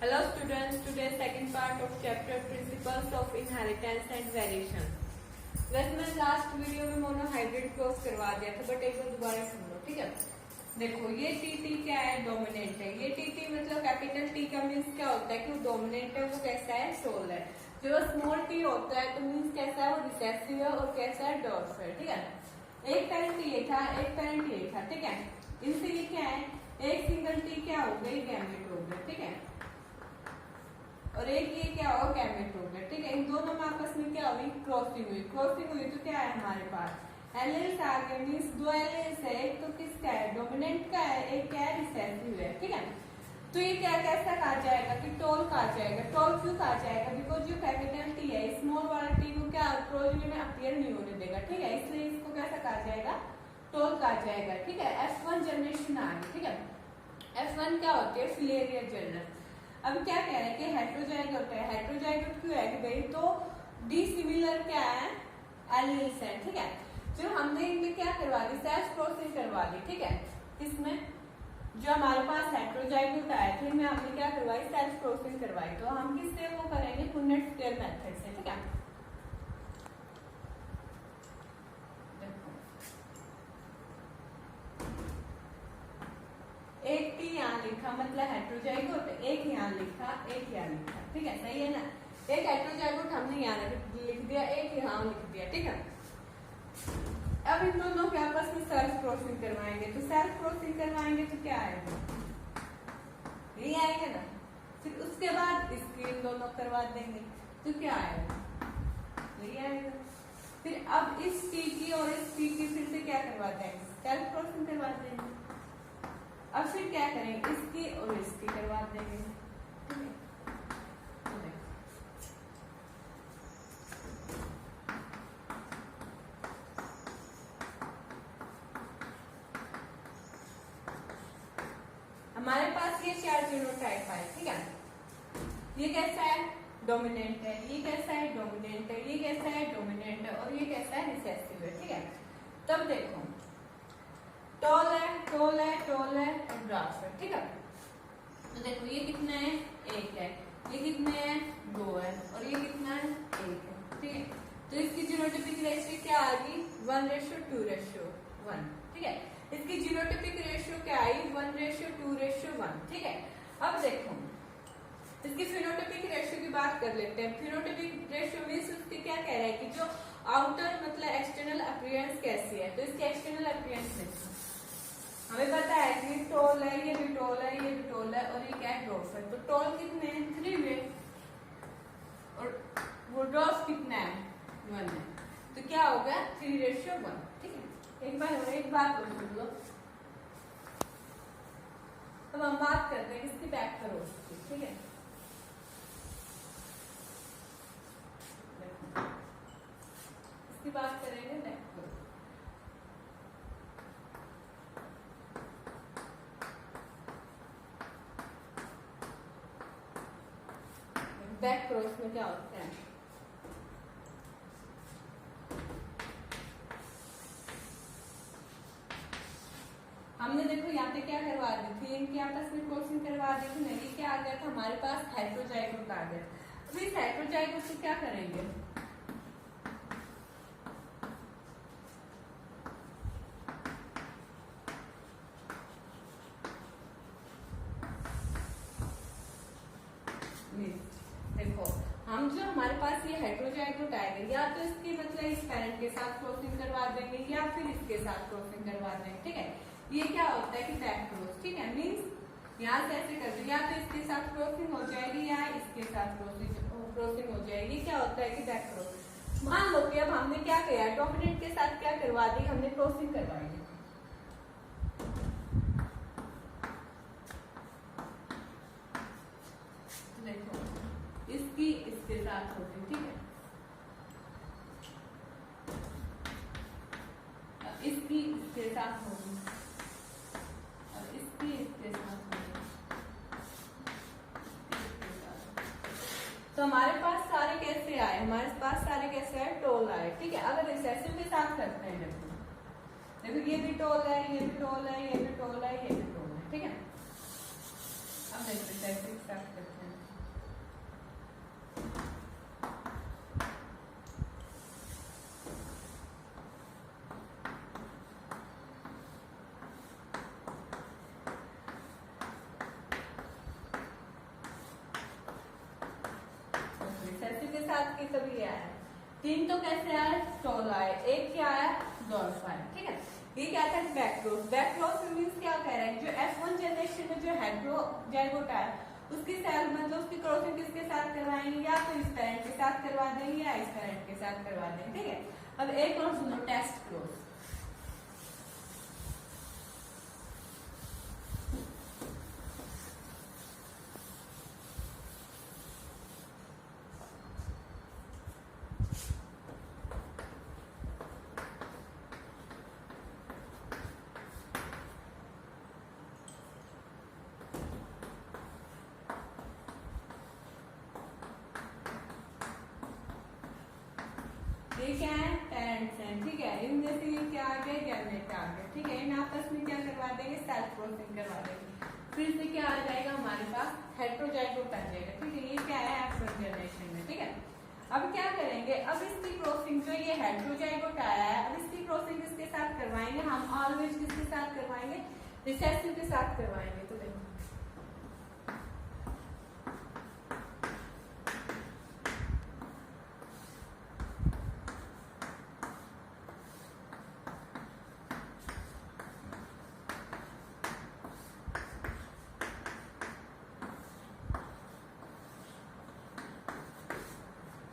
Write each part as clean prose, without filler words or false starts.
Hello students, today's second part of chapter Principles of Inheritance and Variation. वैसे मैं last video में monohybrid cross करवा दिया था, बट एक बार दोबारा सुन लो, ठीक है। देखो ये टी क्या है, डोमिनेंट है। ये टी मतलब कैपिटल टी का मीन्स क्या होता है कि वो डोमिनेंट है, वो कैसा है, सोल है। जो स्मॉल टी होता है तो मीन्स कैसा है, वो रिसेसिव है और कैसा है, डॉर्फ है, ठीक है। एक पेरेंट ये था, एक पेरेंट ये था, ठीक है। इनसे ये क्या है, एक सिंगल टी क्या हो गई, गैमेट हो गया, ठीक है। और एक ये क्या हो, गैमेट हो गया, ठीक है। इन दोनों में आपस में क्या हुई, क्रॉसिंग हुई। क्रॉसिंग हुई तो क्या है हमारे पास एलेल्स आ गए, मीन्स दो एलेल्स है, एक तो किसका है, डोमिनेंट का है, एक क्या है, रिसेसिव है, ठीक है। तो ये क्या कैसा कहा जाएगा कि टॉल कहा जाएगा। टॉल क्यों कहा जाएगा, बिकॉज जो कैपिटल टी है स्मॉल वाला टी को क्या प्रोजनी में अपीयर नहीं होने देगा, ठीक है। इसलिए इसको कैसा कहा जाएगा, टॉल कहा जाएगा, ठीक है। F1 जनरेशन आ गई, ठीक है। F1 क्या होती है, फिलेरिया जनरेशन। अब क्या कह रहे हैं कि हेट्रोजाइगोट होता है। हेट्रोजाइगोट क्यों है कि भाई तो डिसिमिलर क्या है, एलील्स है, ठीक है। जो हमने इनमें क्या करवा दी, सेल्फ क्रॉसिंग करवा दी, ठीक है। इसमें जो हमारे पास हेट्रोजाइगोट आए थे, इनमें हमने क्या करवाई, सेल्फ क्रॉसिंग करवाई। तो हम किससे वो करेंगे, पुनेट स्क्वायर मेथड से, ठीक है। एक टी यहाँ लिखा मतलब हेट्रोजाइगोट, एक यहाँ लिखा, एक यहाँ लिखा, ठीक है, सही है ना। एक हेट्रोजाइगोट हमने यहाँ लिख दिया, एक यहाँ लिख दिया, ठीक है। अब इन दोनों के आपस में सेल्फ क्रॉसिंग करवाएंगे। तो सेल्फ क्रॉसिंग करवाएंगे तो क्या आएगा, ये आएगा ना। फिर उसके बाद इसके इन दोनों करवा देंगे तो क्या आएगा, ये आएगा। फिर अब इस टी की और इस टी की फिर से क्या करवा देंगे, सेल्फ क्रॉसिंग करवा देंगे। अब फिर क्या करेंगे, इसकी और इसकी करवा देंगे, ठीक है। हमारे पास ये चार जीनोटाइप है, ठीक है। ये कैसा है, डोमिनेंट है। ये कैसा है, डोमिनेंट है। ये कैसा है, डोमिनेंट है। और ये कैसा है, रिसेसिव है, ठीक है। तब देखो टॉल है, टॉल है, टॉल है और ड्राफ्ट है, ठीक है। तो देखो ये कितना है, एक है। ये कितने हैं, दो है। और ये कितना है, एक है, ठीक है। तो इसकी जीनोटाइपिक रेशियो क्या आ गई, 1:2:1, ठीक है। इसकी जीनोटाइपिक रेशियो क्या आई, 1:2:1, ठीक है। अब देखो इसकी फिनोटाइपिक रेशियो की बात कर लेते हैं। फिनोटाइपिक रेशियो मींस उसकी क्या कह रहा है कि जो आउटर मतलब एक्सटर्नल अपीयरेंस कैसी है। तो इसकी एक्सटर्नल अपीयरेंस देखो, हमें पता है कि टॉल है, ये भी टॉल है, ये भी टॉल है और ये क्या है, ड्रॉफ है। तो टॉल कितने हैं, 3 वे और वो ड्रॉफ कितना है, 1 है। तो क्या होगा, 3:1, ठीक है। एक बात और सुन लो। अब हम बात करते हैं इसकी बैक करो, ठीक है। इसकी बात करेंगे बैक करो। बैक क्रॉस में क्या होता है, हमने देखो यहाँ पे क्या करवा दी थी, इनकी आपस में क्रॉसिंग करवा दी थी। नहीं, क्या आ गया था हमारे पास, हेट्रोजाइगोट आ गया। अब इस हेट्रोजाइगोट से क्या करेंगे, देखो हम जो हमारे पास ये हेट्रोजाइगोट आएगा, या तो इसके मतलब इस पेरेंट के साथ क्रॉसिंग करवा देंगे या फिर इसके साथ क्रॉसिंग करवा देंगे, ठीक है। ये क्या होता है कि बैक क्रॉस, ठीक है। मींस यहाँ से ऐसे कर दो, या तो इसके साथ क्रॉसिंग हो जाएगी या इसके साथ क्रॉसिंग हो जाएगी। क्या होता है कि बैक क्रॉस। मान लो कि अब हमने क्या किया, डोमिनेंट के साथ क्या करवा दी, हमने क्रॉसिंग करवाई। देखो इसकी इसके साथ होगी, ठीक है। इसकी इसके साथ होगी और इसकी इसके साथ होगी। तो हमारे पास सारे कैसे आए, हमारे पास सारे कैसे आए, टोल आए, ठीक है। अगर रिसेसिव के साथ करते हैं, देखो ये भी टोल है, ये भी टोल है, ये भी टोल है, ये भी टोल है, ठीक है। अब देखते हैं कैसे स्टार्ट करते हैं। साथ की तभी ये आया, 3 तो कैसे आया, टॉल आया, 1 क्या आया, डॉल्फ आया, ठीक है। ये क्या था, बैकक्रॉस। बैकक्रॉस मीन्स क्या कह रहा है, जो F1 जनरेशन में जो हेटेरोजाइगोट आया उसकी सेल मतलब उसकी क्रॉसिंग किसके साथ करवाएंगे, या तो इस पेरेंट के साथ करवा देंगे या इस पेरेंट के साथ करवा देंगे, ठीक है। अब एक और सुनो, टेस्ट क्रॉस। ये क्या है, पेरेंट्स हैं, ठीक है। इनमें से ये क्या आ गए, गैमेट आ गए, ठीक है। इन आपस में क्या करवा देंगे, सेल्फ क्रॉसिंग करवा देंगे। फिर से क्या आ जाएगा हमारे पास, हेटेरोजाइगोट आ जाएगा, ठीक है। ये क्या है, F1 जनरेशन में, ठीक है। अब क्या करेंगे, अब इसकी क्रॉसिंग जो ये हेटेरोजाइगोट आया है, अब इसकी क्रॉसिंग किसके साथ करवाएंगे हम, ऑलवेज किसके साथ करवाएंगे, रिसेसिव के साथ करवाएंगे। तो देखो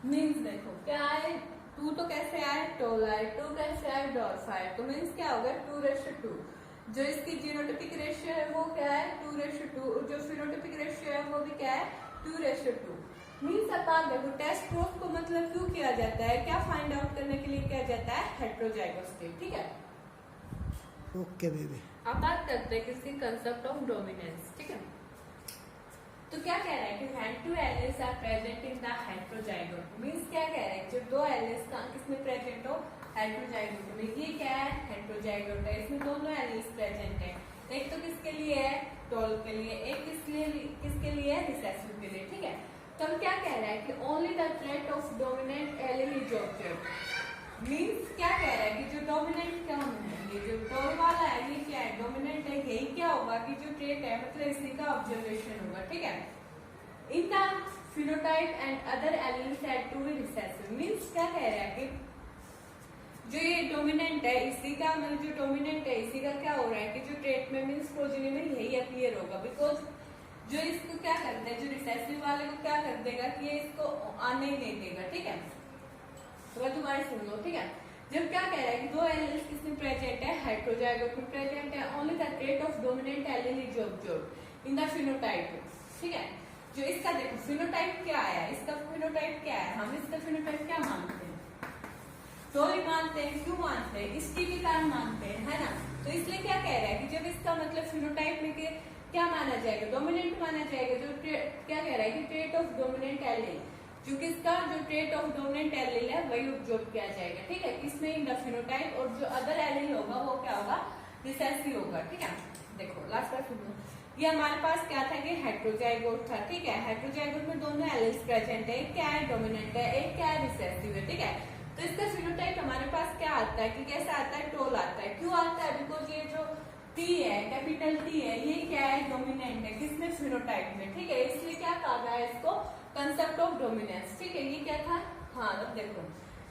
मीन्स देखो क्या है, 2 तो कैसे आए, टोल आए, 2 कैसे आए, डॉल्फ आए। तो मीन्स क्या होगा, 2:2। जो इसकी जीनोटिपिक रेशियो है वो क्या है, 2:2। जो फिनोटिपिक रेशियो है वो भी क्या है, 2:2। मीन्स अब आप देखो, टेस्ट क्रॉस को मतलब क्यों किया जाता है, क्या फाइंड आउट करने के लिए किया जाता है, हेटेरोजाइगोस स्टेट, ठीक है। Okay baby. अब बात करते हैं किसी कंसेप्ट ऑफ डोमिनेंस, ठीक है। तो क्या कह रहा है कि when 2 alleles are present in the heterozygote, means क्या कह रहा है, जो 2 alleles का किसमें प्रेजेंट हो, हेटेरोजाइगोट में। ये क्या है, हेटेरोजाइगोट है, इसमें दोनों एलेल्स प्रेजेंट है। एक तो किसके लिए है, टॉल के लिए, एक किसके लिए है, रिसेसिव के लिए, ठीक है। तो हम क्या कह रहा है कि only the trait of dominant allele is observed. Means क्या कह रहा है कि जो डोमिनेंट क्या है, ये जो टॉल वाला है ये क्या है, डोमिनेंट है। यही क्या होगा कि जो ट्रेट है मतलब इसी का ऑब्जर्वेशन होगा, ठीक है। In the phenotype and other alleles said to be recessive. Means क्या कह रहा है कि जो ये डोमिनेंट है इसी का मतलब जो डोमिनेंट है इसी का क्या हो रहा है कि जो ट्रेट में मींस प्रोजेनी में यही अपीयर होगा। बिकॉज जो इसको क्या करता है, जो रिसेसिव वाले को क्या कर देगा कि ये इसको आने ही नहीं देगा, ठीक है। तो तुम्हारी सुन लो, ठीक है। जब क्या कह रहा है कि 2 एलील्स किसमें प्रेजेंट है, हेटेरोजाइगोट में प्रेजेंट है, only the trait of dominant allele is observed in the phenotype, ठीक है। जो इसका देखो फिनोटाइप क्या आया, इसका फिनोटाइप क्या है, हम इसका फिनोटाइप क्या मानते हैं, तो ही मानते हैं। क्यों मानते हैं, इसकी के कारण मानते हैं, है ना। तो इसलिए क्या कह रहा है कि जब इसका मतलब फिनोटाइप में क्या माना जाएगा, डोमिनेंट माना जाएगा। जो क्या कह रहा है कि ट्रेट ऑफ डोमिनेंट एलील, जो किसका जो ट्रेट ऑफ डोमिनेंट एलील है वही ऑब्जर्व किया जाएगा, ठीक है, किसमें, इन द फिनोटाइप। और जो अदर एलील होगा वो क्या होगा, रिसेसिव होगा, ठीक है। देखो लास्ट बार सुनो, ये हमारे पास क्या था कि हेटेरोजाइगोट था, ठीक है। हेटेरोजाइगोट में दोनों एलील्स प्रेजेंट है, एक क्या है डोमिनेंट है, एक क्या है रिसेसिव है, ठीक है। तो इसका फिनोटाइप हमारे पास क्या आता है कि कैसा आता है, टोल आता है। क्यों आता है, बिकॉज ये जो T है, कैपिटल T है, ये क्या है, डोमिनेंट है, किसमें, फिनोटाइप में, ठीक है। इसलिए क्या कहा गया है इसको, कंसेप्ट ऑफ डोमिनेंस, ठीक है। ये क्या था, हाँ अब देखो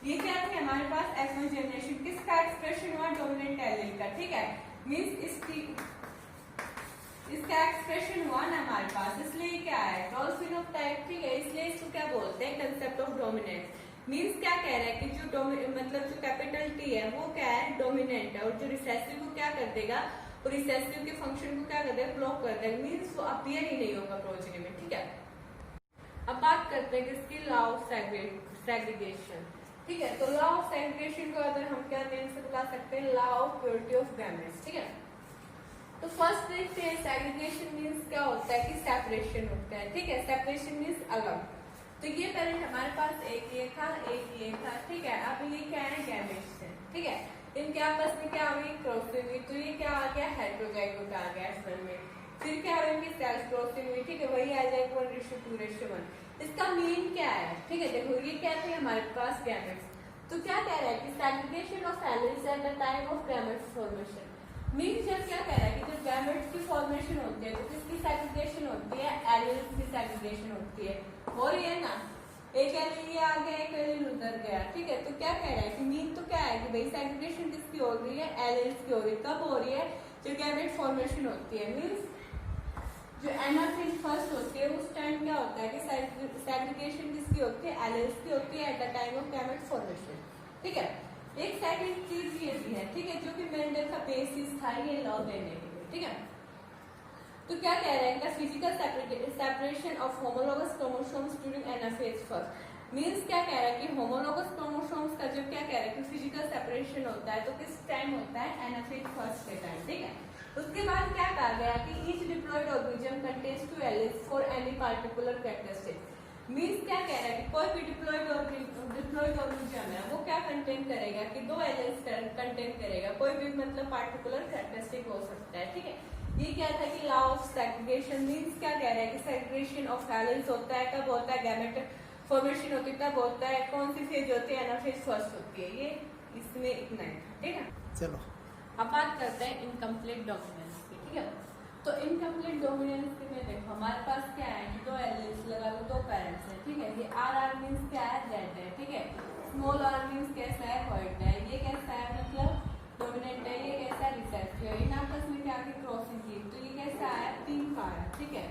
ये क्या था हमारे पास F1 जनरेशन, किसका एक्सप्रेशन हुआ, डोमिनेंट एलील का, ठीक है। मींस इसका एक्सप्रेशन हुआ ना हमारे पास, इसलिए क्या है, टॉल फिनोटाइप, ठीक है। इसलिए इसको क्या बोलते हैं, कंसेप्ट ऑफ डोमिनेंस। मींस क्या कह रहा है कि जो मतलब जो कैपिटल T है वो क्या है, डोमिनेंट है, और जो रिसेसिव को क्या कर देगा, और रिसेसिव के फंक्शन को क्या कर देगा, ब्लॉक कर देगा। मींस वो अपीयर ही नहीं होगा प्रोजेनी में, ठीक है। अब बात करते हैं किसकी, लॉ ऑफ सेग्रीगेशन, ठीक है। तो लॉ ऑफ सेग्रीगेशन को अगर हम क्या नेम से बुला सकते हैं, law of purity of gametes, ठीक है। तो फर्स्ट देखते हैं सेग्रीगेशन मींस क्या होता है कि सेपरेशन होता है, ठीक है। सेपरेशन मींस अलग। तो ये पेरेंट हमारे पास एक ये था, एक ये था, ठीक है। अब ये क्या है, गैमेट्स है, ठीक है। इनके आपस में क्या हुई, क्रॉसिंग हुई, तो ये क्या आ गया, हेटेरोजाइगोट आ गया F1 में। फिर क्या हुई, सेल्फ क्रॉसिंग हुई, ठीक है, वही आ जाएगा 1:2:1। इसका मीन क्या है, ठीक है। देखो ये क्या थे हमारे पास, गैमेट्स। तो क्या कह रहा है कि segregation of alleles at the time of gametes formation. Means जब क्या कह रहा है कि जब गैमेट्स की फॉर्मेशन होती है तो किसकी सेग्रीगेशन होती है, एलील्स की सेग्रीगेशन होती है। हो रही है ना, एक एलिल ये आ गया, एक एलिल उधर गया, ठीक है। तो क्या कह रहा है कि मीन तो क्या है कि भाई सेग्रीगेशन किसकी हो रही है, एलिल्स की हो रही है। कब हो रही है, जो गैमेट फॉर्मेशन होती है, मीन्स जो एनाफेज फर्स्ट होती है उस टाइम क्या होता है कि सेग्रीगेशन किसकी होती है, एलिल्स की होती है at the time of gamete formation, ठीक है। एक सेकंड चीज ये भी है, ठीक है, जो कि मेंडल का बेसिस था ये लॉ देने के लिए, ठीक है। तो क्या कह रहे हैं, physical separation of homologous chromosomes during anaphase first. Means क्या कह रहा है कि होमोलोगस क्रोमोसोम्स का जब क्या कह रहा है कि फिजिकल सेपरेशन होता है तो किस टाइम होता है, एनाफेज फर्स्ट के टाइम, ठीक है। उसके बाद क्या कहा गया कि each diploid organism contains 2 alleles for any particular characteristic. Means क्या कह रहा है कि कोई भी डिप्लॉयड ऑर्गेनिज्म है वो क्या कंटेन करेगा कि 2 एलिल्स कंटेन करेगा, कोई भी मतलब पार्टिकुलर कैरेक्टरिस्टिक हो सकता है, ठीक है। ये क्या था कि लॉ ऑफ सेग्रीगेशन, मींस क्या कह रहा है कि सेग्रीगेशन ऑफ एलिल्स होता है, कब होता है, गैमेट फॉर्मेशन होती है तब होता है। कौन सी फेज होती है, एनाफेज फर्स्ट होती है। ये इसमें इतना ही, ठीक है। चलो अब बात करते हैं इनकम्प्लीट डोमिनेंस की, ठीक है। तो इनकम्प्लीट डोमिनेंस में देखो हमारे पास क्या है कि 2 एलिल्स लगा लो, 2 पेरेंट्स हैं, ठीक है। ये आर मींस क्या है, जेड है, ठीक है। स्मॉल आर मींस कैसा है, व्हाइट है। ये कैसा है, मतलब डोमिनेंट है। ये कैसा है, रिसेसिव है। इन आपस में क्या की क्रॉसिंग की, तो ये कैसा है, पिंक का है, ठीक है।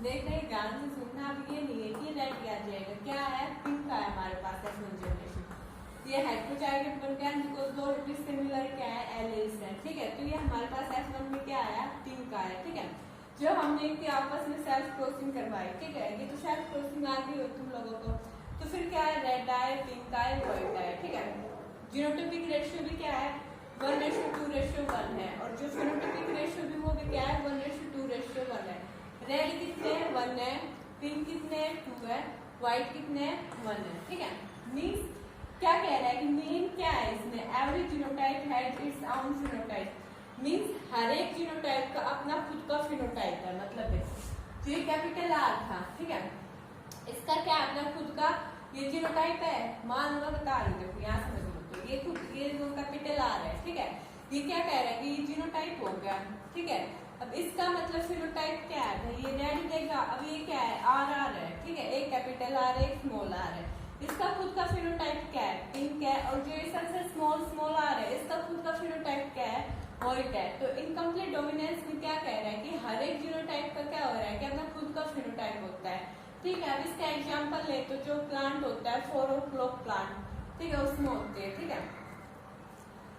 देख रहे ध्यान से सुनना, अब ये नहीं है कि रेड आ जाएगा, क्या है, पिंक का है हमारे पास एफ1 जनरेशन। ये हेटेरोजाइगोट बन गया, इनको 2 डिसिमिलर क्या है, एलिल्स है, ठीक है। तो ये हमारे पास एफ1 में क्या आया, पिंक का है, ठीक है। जो हमने इनके आपस में सेल्फ क्रॉसिंग करवाई, ठीक है। ये तो सेल्फ क्रॉसिंग आ गई हो तुम लोगों को, तो फिर क्या है, रेड आए, पिंक आए, व्हाइट आए, ठीक है। जीनोटाइपिक रेशियो भी क्या है, 1:2:1 है। और जो फेनोटाइपिक रेशियो भी वो भी क्या है, 1:2:1 है। रेड कितने 1 है, पिंक कितने 2 है, व्हाइट कितने 1 है, ठीक है। मींस क्या कह रहा है कि मीन क्या है इसमें, every genotype has its own phenotype. Means हर एक जीनोटाइप का अपना खुद का फिनोटाइप है, मतलब तो ये कैपिटल आर था, ठीक है। इसका क्या अपना खुद का ये जीनोटाइप है, मान लो बता रही देखो यहाँ समझ लो, तो ये खुद ये जो कैपिटल आर है, ठीक है। ये क्या कह रहा है कि ये जीनोटाइप हो गया, ठीक है। अब इसका मतलब फिनोटाइप क्या है, ये रेड देगा। अब ये क्या है, आर आर है, ठीक है। एक कैपिटल आर है, एक स्मॉल आर है। इसका खुद का फिनोटाइप क्या है, पिंक है। और जो सबसे स्मॉल आर है, इसका खुद का फिनोटाइप क्या है, व्हाइट है। तो इनकम्प्लीट डोमिनेंस में क्या कह रहा है कि हर एक जीनोटाइप का क्या हो रहा है कि अपना खुद का फिनोटाइप होता है, ठीक है। अब इसका एग्जांपल ले तो जो प्लांट होता है 4 o'clock प्लांट, ठीक है, उसमें होते हैं, ठीक है।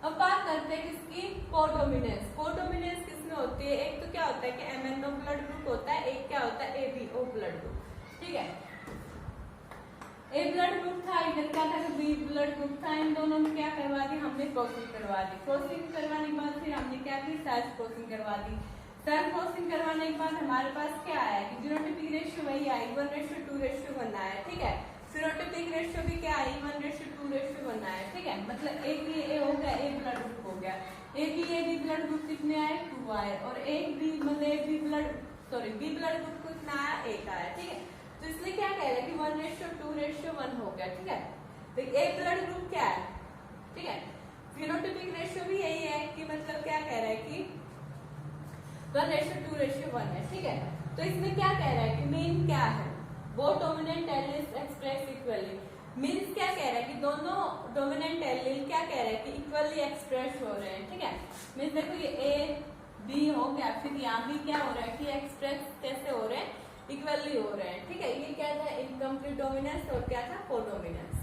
अब बात करते हैं किसकी, कोडोमिनेंस। कोडोमिनेंस किसमें होती है, एक तो क्या होता है कि एमएनओ ब्लड ग्रुप होता है, एक क्या होता है एबीओ ब्लड ग्रुप, ठीक है। ए ब्लड ग्रुप था, इधर क्या था, बी ब्लड ग्रुप था। इन दोनों में क्या करवा दी हमने, क्रॉसिंग करवा दी। क्रॉसिंग करवाने के बाद फिर हमने क्या की, सेल्फ क्रॉसिंग करवा दी। सेल्फ क्रॉसिंग करवाने के बाद हमारे पास क्या आया कि जीनोटाइपिक रेशियो वही आई, 1:2:1 आया, ठीक है। फिनोटाइपिक रेशियो भी क्या आई, 1:2:1 आया, ठीक है। मतलब एक भी ए हो गया, ए ब्लड ग्रुप हो गया। एक ही ए बी ब्लड ग्रुप कितने आए, 2 आए। और एक बी मतलब B blood B blood group कितना आया, 1 आया, ठीक है। तो इसलिए क्या कह रहे हैं कि 1:2:1 हो गया, ठीक है। तो ए ब्लड ग्रुप क्या है, ठीक है। फिनोटाइपिक रेशियो भी यही है कि मतलब क्या कह रहा है कि 1:2:1 है, ठीक है। तो इसमें क्या कह रहा है कि मीन क्या है, वो dominant alleles express equally. Means क्या कह रहा है कि दोनों डोमिनेंट एलिल क्या कह रहा है कि इक्वली एक्सप्रेस हो रहे हैं, ठीक है। मीन्स देखो ये ए बी हो गया, फिर यहाँ भी क्या हो रहा है कि एक्सप्रेस कैसे हो रहे हैं, इक्वली हो रहे हैं, ठीक है। ये क्या था, इनकम्प्लीट डोमिनेंस और क्या था, कोडोमिनेंस।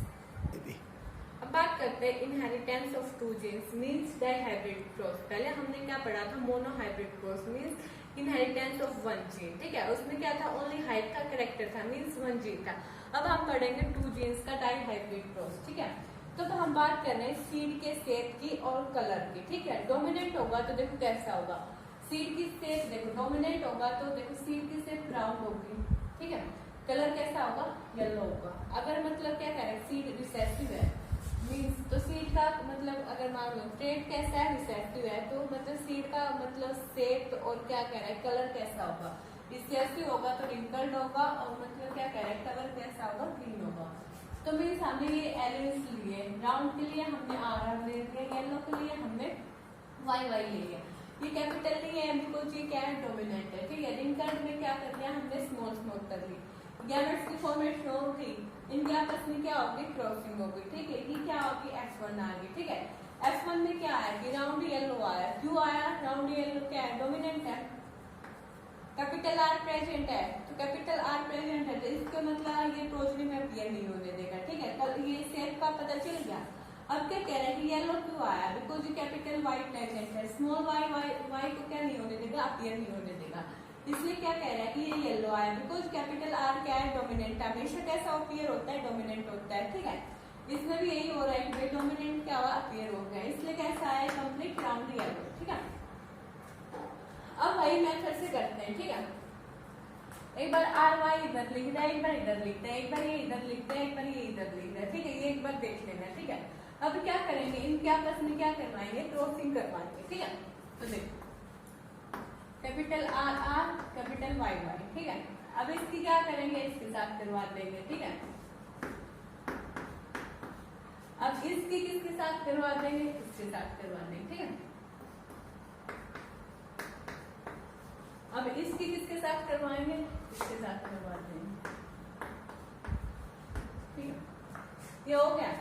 अब बात करते हैं inheritance of 2 genes means that hybrid cross. पहले हमने क्या पढ़ा था, monohybrid cross means inheritance of 1 gene, ठीक है। उसमें क्या था, ओनली हाइट का कैरेक्टर था, मींस 1 जीन था। अब हम पढ़ेंगे 2 जीन्स का डाई हाइब्रिड क्रॉस, ठीक है। तो हम बात कर रहे हैं सीड के शेप की और कलर की, ठीक है। डोमिनेंट होगा तो देखो कैसा होगा, सीड की शेप देखो डोमिनेंट होगा तो देखो सीड की शेप ब्राउन होगी, ठीक है। कलर कैसा होगा, येलो होगा। अगर मतलब क्या कह रहे हैं, सीड रिसेसिव है मींस तो सीड का मतलब अगर मान लो ट्रेट कैसा है, रिसेसिव है, तो मतलब सीड का मतलब शेप और क्या कह रहा है, कलर कैसा होगा, रिसेसिव होगा तो रिंकल्ड होगा। और मतलब क्या कह रहा है, कलर कैसा होगा, ग्रीन होगा। तो मीन्स हमने ये एलिमेंट्स लिए, राउंड के लिए हमने आर ले लिया, येलो के लिए हमने वाई ले लिया। ये कैपिटल नहीं है बिकॉज ये क्या है, डोमिनेंट है, ठीक है। रिंकल्ड में क्या कर लिया हमने, स्मॉल कर ली। गैमेट्स की फॉर्मेशन होगी, इनके आपस में क्या होगी, क्रॉसिंग होगी, ठीक है। ये क्या होगी, F1 आ गई, ठीक है। F1 में क्या है कि राउंड येलो आया, क्यों आया, राउंड येलो क्या है, डोमिनेंट है, कैपिटल आर प्रेजेंट है, तो कैपिटल आर प्रेजेंट है तो इसका मतलब ये प्रोजनी में अपीयर नहीं होने देगा, ठीक है। कल ये शेप का पता चल गया। अब क्या कह रहा है कि येलो क्यों आया, बिकॉज ये कैपिटल वाई प्रेजेंट है, स्मॉल वाई को क्या नहीं होने देगा, अपीयर नहीं होने देगा, इसलिए क्या कह रहा है कि ये येलो आया, बिकॉज कैपिटल आर क्या है, डोमिनेंट, हमेशा कैसा अपीयर होता है, डोमिनेंट होता है, ठीक है। इसमें भी यही हो रहा है कि डोमिनेंट क्या हुआ, अपीयर हो गया, इसलिए कैसा है, कंप्लीट राउंड येलो, ठीक है। अब वही मेथड से करते हैं, ठीक है। एक बार आर वाई इधर लिख रहा है, एक बार इधर लिखते हैं, एक बार ये इधर लिखते हैं, एक बार ये इधर लिख रहा है, ठीक है। ये एक बार देख लेना, ठीक है। अब क्या करेंगे, इनके आपस में क्या करवाएंगे, क्रॉसिंग करवाएंगे, ठीक है। तो देखो capital R R, capital Y Y, ठीक है। अब इसकी क्या करेंगे, इसके साथ करवा देंगे, ठीक है। अब इसकी किसके साथ करवा देंगे, इसके साथ करवा देंगे, ठीक है। अब इसकी किसके साथ करवाएंगे, इसके साथ करवा देंगे, ठीक है। ये हो गया।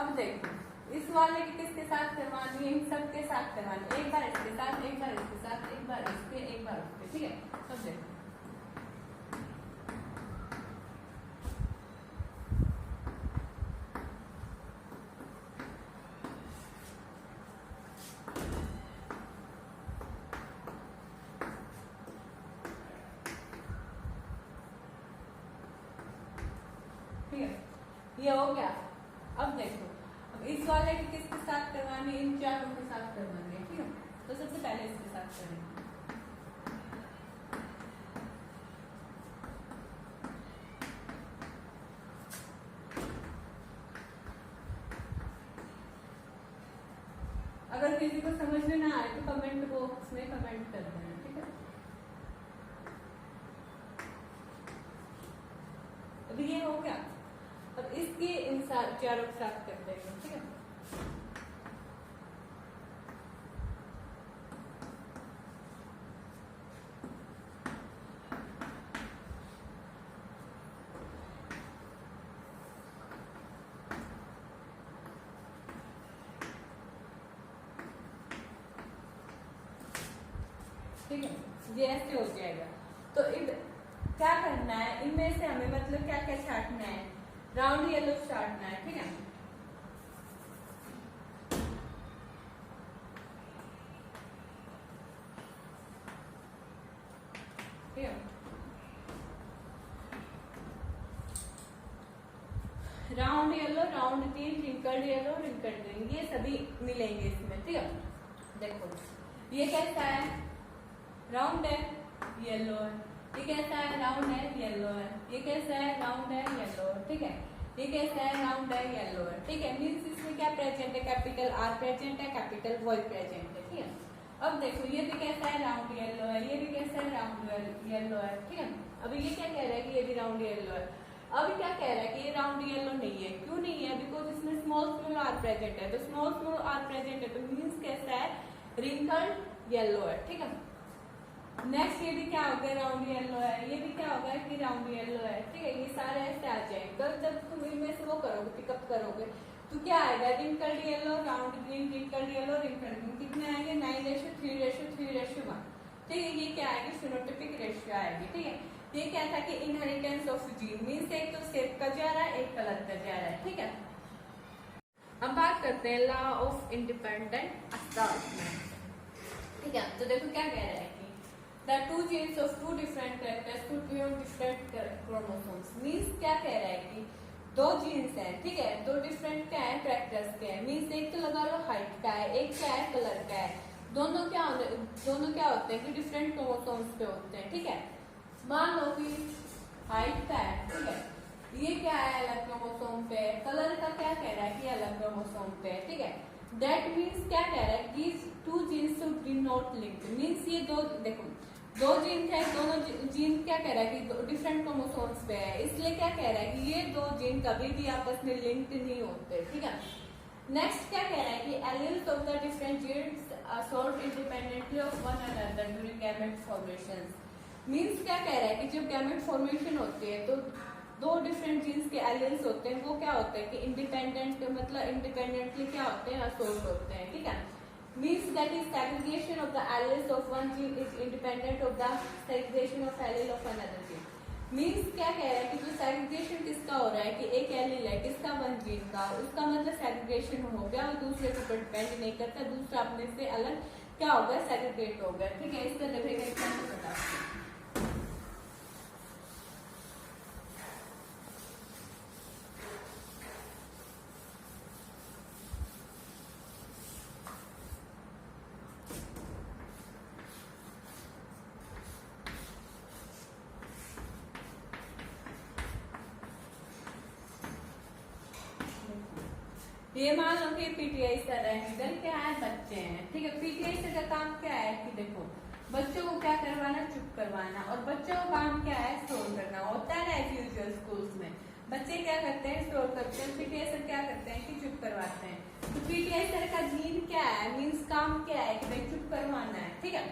अब देखो इस वाले की किसके साथ करवानी है, इन सबके साथ करवानी है, एक बार इसके साथ, एक बार इसके साथ, एक बार इसके, एक बार उसके, ठीक है। अब देखो ठीक है, ये हो गया। अब देखो अब इस वाले की किसके साथ करवानी है, इन चारों के साथ करवानी है, ठीक है। तो सबसे पहले इसके साथ करेंगे। अगर किसी को समझ में ना आए तो कमेंट बॉक्स में कमेंट कर देना, ठीक है। अब ये हो गया। अब इसके इन चारों के साथ कर देंगे, ठीक है। ठीक है, ये ऐसे हो जाएगा। तो क्या करना है, इनमें से हमें मतलब क्या क्या छाटना है, राउंड येलो छाटना है, ठीक है। ठीक है, round yellow, round green, wrinkled yellow, wrinkled green, ये सभी मिलेंगे इसमें, ठीक है। देखो ये कैसा है, राउंड है, येलो है, ये कैसा है, राउंड है, येलो है, ये कैसा है, राउंड है, येलो है, ठीक है। ये कैसा है, राउंड है, येलो है, ठीक है। मीन्स इसमें क्या प्रेजेंट है, कैपिटल आर प्रेजेंट है, कैपिटल वाई प्रेजेंट है, ठीक है। अब देखो ये भी कैसा है, राउंड येलो है, ये भी कैसा है, राउंड येलो है, ठीक है। अभी ये क्या कह रहा है कि ये भी राउंड येलो है। अब क्या कह रहा है कि ये राउंड येलो नहीं है, क्यों नहीं है, बिकॉज इसमें स्मॉल आर प्रेजेंट है, तो स्मॉल आर प्रेजेंट है, तो मीन्स कैसा है, रिंकल्ड येलो है, ठीक है। नेक्स्ट ये भी क्या हो गया, राउंड येलो है, ये भी क्या होगा कि राउंड येलो है, ठीक है। ये सारे ऐसे आ जाएंगे। जब तुम इनमें से वो करोगे, पिकअप करोगे, तो क्या आएगा, wrinkled yellow, round green, wrinkled yellow, wrinkled green, कितने आएंगे, 9:3:3:1, ठीक है। ये क्या आएगी, फिनोटाइपिक रेशियो आएगी, ठीक है। ये क्या था कि इनहेरिटेंस ऑफ जीन, मीन्स एक तो शेप का जा रहा है, एक कलर का जा रहा है, ठीक है। अब बात करते हैं लॉ ऑफ इंडिपेंडेंट असार्टमेंट, ठीक है। तो देखो क्या कह रहा है कि the two genes of two different characters could be on different chromosomes, means क्या कह रहा है कि दो जीन्स हैं, ठीक है, दो डिफरेंट क्या है, कैरेक्टर्स के हैं। मीन्स एक तो लगा लो हाइट का है, एक क्या है, कलर का है। दोनों क्या होते हैं कि डिफरेंट क्रोमोसोम्स पे होते हैं, ठीक है। मान लो कि हाइट का है, ठीक है, ये क्या है, अलग क्रोमोसोम पे, कलर का क्या कह रहा है कि अलग क्रोमोसोम पे, ठीक है। दैट मीन्स क्या कह रहा है, these two genes should be not linked, means ये दो, देखो दो जीन है, दोनों जीन क्या कह रहा है कि डिफरेंट क्रोमोसोम्स पे है, इसलिए क्या कह रहा है कि ये दो जीन कभी भी आपस में लिंक्ड नहीं होते, ठीक है। नेक्स्ट क्या कह रहा है कि alleles of the different genes are sold independently of one another during gamete formation, means क्या कह रहा है कि जब गैमेट फॉर्मेशन होती है तो दो डिफरेंट जीन्स के एलियंस होते हैं वो क्या होते हैं कि इंडिपेंडेंट मतलब इंडिपेंडेंटली क्या होते हैं असोर्ट होते हैं, ठीक है। Means that is segregation of the aliens of one gene is independent of the segregation of allele of another gene. Means क्या कह रहा है कि जो सेग्रीगेशन किसका हो रहा है कि एक एलील है किसका वन जीन का, उसका मतलब सेग्रीगेशन हो गया और दूसरे के ऊपर डिपेंड नहीं करता, दूसरा अपने से अलग क्या हो गया सेग्रीगेट हो गया, ठीक है। इसका देखिएगा एग्जांपल बताते हैं। ये मान लो कि पीटीआई सर है, इधर क्या है बच्चे हैं, ठीक है। पीटीआई सर का काम क्या है कि देखो बच्चों को क्या करवाना, चुप करवाना, और बच्चों का काम क्या है स्टोर करना होता है ना एज यूजुअल स्कूल्स में। बच्चे क्या करते हैं स्टोर करते हैं, पीटीआई सर क्या करते हैं कि चुप करवाते हैं। तो पीटीआई सर का जीन क्या है मीन्स काम क्या है कि भाई चुप करवाना है, ठीक है।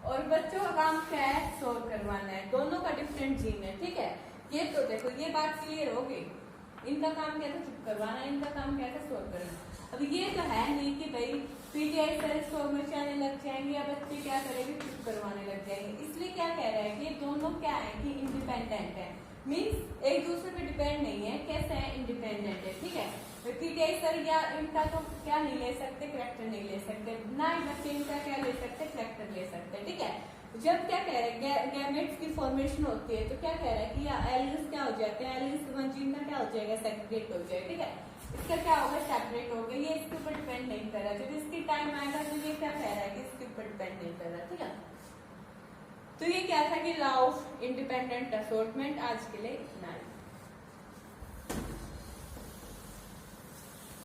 और बच्चों का काम क्या है स्टोर करवाना है, दोनों का डिफरेंट जीन है, ठीक है। ये तो देखो ये बात क्लियर होगी, इनका काम क्या था चुप करवाना, इनका काम क्या था स्टोर करना। अब ये तो है नहीं कि भाई पीटीआई सर स्टोर में जाने लग जाएंगे या बच्चे क्या करेंगे चुप करवाने लग जाएंगे, इसलिए क्या कह रहा है कि दोनों क्या है कि इंडिपेंडेंट है, मीन्स एक दूसरे पे डिपेंड नहीं है, कैसे है इंडिपेंडेंट है, ठीक है। पीटीआई सर या इनका तो क्या नहीं ले सकते करेक्टर नहीं ले सकते, ना ही बच्चे इनका क्या ले सकते करेक्टर ले सकते, ठीक है। जब क्या कह रहे हैं गैमेट्स की फॉर्मेशन होती है तो क्या कह रहा है कि एलियंस क्या हो जाते हैं, एलियंस वन जीन का क्या हो जाएगा सेग्रीगेट हो जाएगा, ठीक है। इसका क्या होगा सेपरेट हो गया, ये इसके ऊपर डिपेंड नहीं कर रहा, जब इसकी टाइम आएगा तो ये क्या कह रहा है कि इसके ऊपर डिपेंड नहीं कर रहा, ठीक है। तो ये क्या था कि लॉ ऑफ इंडिपेंडेंट असॉर्टमेंट, आज के लिए इतना ही।